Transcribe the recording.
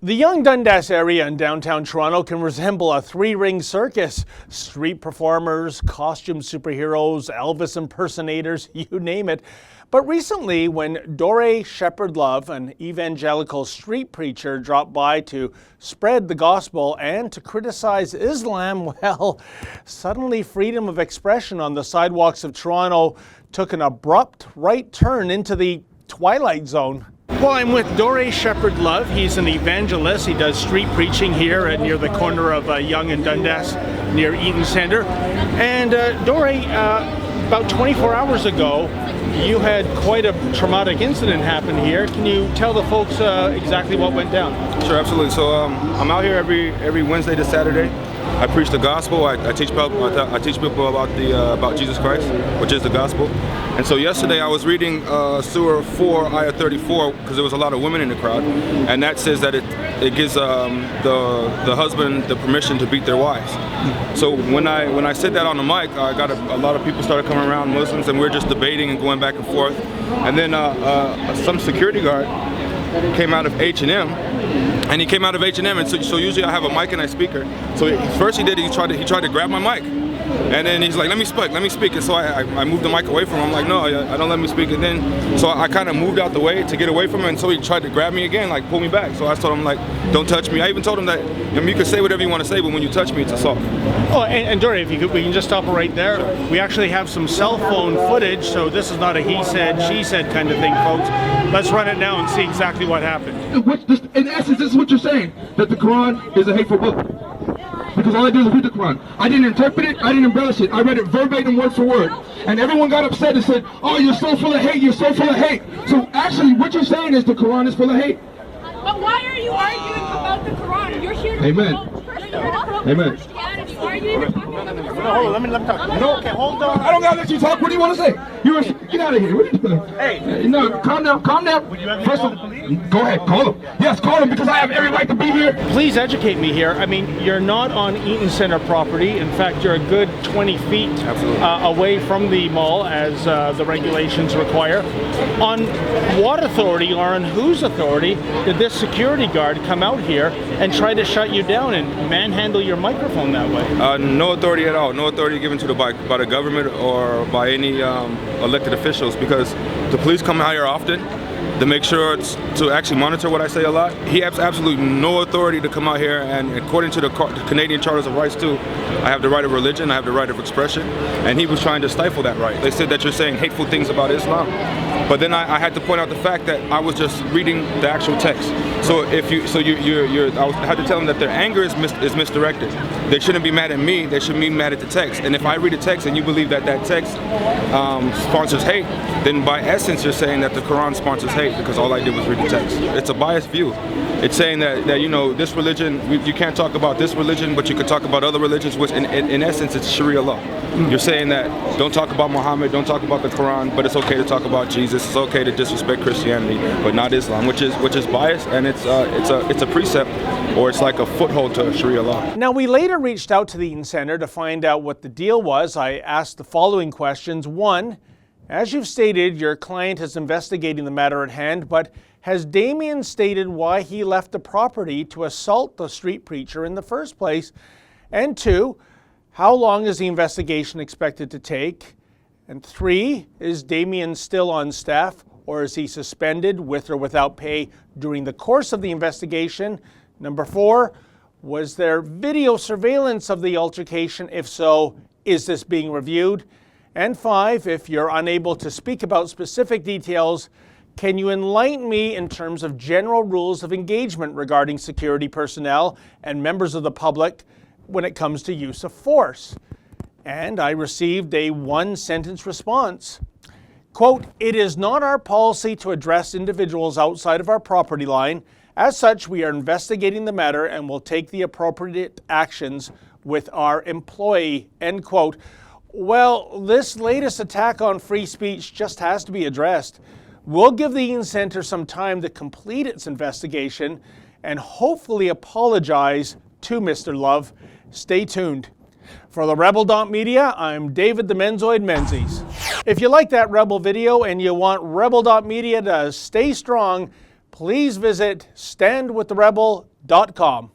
The Yonge-Dundas area in downtown Toronto can resemble a three-ring circus. Street performers, costume superheroes, Elvis impersonators, you name it. But recently, when Dore Shepherd-Love, an evangelical street preacher, dropped by to spread the gospel and to criticize Islam, well, suddenly freedom of expression on the sidewalks of Toronto took an abrupt right turn into the twilight zone. Well, I'm with Dore Shepherd-Love. He's an evangelist. He does street preaching here near the corner of Yonge-Dundas, near Eaton Centre. And Dore, about 24 hours ago, you had quite a traumatic incident happen here. Can you tell the folks exactly what went down? Sure, absolutely. So I'm out here every Wednesday to Saturday. I preach the gospel. I teach people about Jesus Christ, which is the gospel. And so yesterday I was reading Surah 4, Ayah 34, because there was a lot of women in the crowd, and that says that it gives the husband the permission to beat their wives. So when I said that on the mic, I got a lot of people started coming around, Muslims, and we were just debating and going back and forth. And then some security guard came out of H&M. And he came out of H&M, and so usually I have a mic and a speaker. So first he tried to grab my mic, and then he's like, let me speak. And so I moved the mic away from him. I'm like, no, I don't let me speak. And then so I kind of moved out the way to get away from him, and so he tried to grab me again, like pull me back. So I told him, like, don't touch me. I even told him that you can say whatever you want to say, but when you touch me, it's assault. Oh, and Dore, if you could, we can just stop it right there. Sure. We actually have some cell phone footage, so this is not a he said, she said kind of thing, folks. Let's run it now and see exactly what happened. In essence, this is what you're saying, that the Quran is a hateful book. Because all I did was read the Quran. I didn't interpret it, I didn't embellish it. I read it verbatim, word for word. And everyone got upset and said, oh, you're so full of hate, you're so full of hate. So actually, what you're saying is the Quran is full of hate. But why are you arguing about the Quran? You're here to promote Christianity. Why are you even talking about the Quran? Hold on, let me talk. No, okay, hold on. I don't gotta let you talk. What do you want to say? Get out of here. What are you doing? Hey. No, calm down. Would you ever First call of the all, police? go ahead, call them. Yes, call them, because I have every right to be here. Please educate me here. I mean, you're not on Eaton Centre property. In fact, you're a good 20 feet away from the mall, as the regulations require. On what authority, or on whose authority, did this security guard come out here and try to shut you down and manhandle your microphone that way? No authority at all. No authority given to by the government or by any elected officials, because the police come out here often to make sure to actually monitor what I say a lot. He has absolutely no authority to come out here, and according to the Canadian Charters of Rights too, I have the right of religion, I have the right of expression, and he was trying to stifle that right. They said that you're saying hateful things about Islam. But then I had to point out the fact that I was just reading the actual text. So I had to tell them that their anger is misdirected. They shouldn't be mad at me, they should be mad at the text. And if I read a text and you believe that text sponsors hate, then by essence you're saying that the Quran sponsors hate, because all I did was read the text. It's a biased view. It's saying that you know, this religion, you can't talk about this religion, but you can talk about other religions, which in essence it's Sharia law. You're saying that don't talk about Muhammad, don't talk about the Quran, but it's okay to talk about Jesus. It's okay to disrespect Christianity, but not Islam, which is biased, and it's a precept, or it's like a foothold to Sharia law. Now, we later reached out to the Eaton Centre to find out what the deal was. I asked the following questions. One, as you've stated, your client is investigating the matter at hand, but has Damien stated why he left the property to assault the street preacher in the first place? And two, how long is the investigation expected to take? And three, is Damien still on staff, or is he suspended with or without pay during the course of the investigation? Number four, was there video surveillance of the altercation? If so, is this being reviewed? And five, if you're unable to speak about specific details, can you enlighten me in terms of general rules of engagement regarding security personnel and members of the public when it comes to use of force? And I received a one-sentence response. Quote, "It is not our policy to address individuals outside of our property line. As such, we are investigating the matter and will take the appropriate actions with our employee." End quote. Well, this latest attack on free speech just has to be addressed. We'll give the Eaton Centre some time to complete its investigation and hopefully apologize to Mr. Love. Stay tuned. For the Rebel.media, I'm David the Menzoid Menzies. If you like that Rebel video and you want Rebel.media to stay strong, please visit standwiththerebel.com. Quran.com.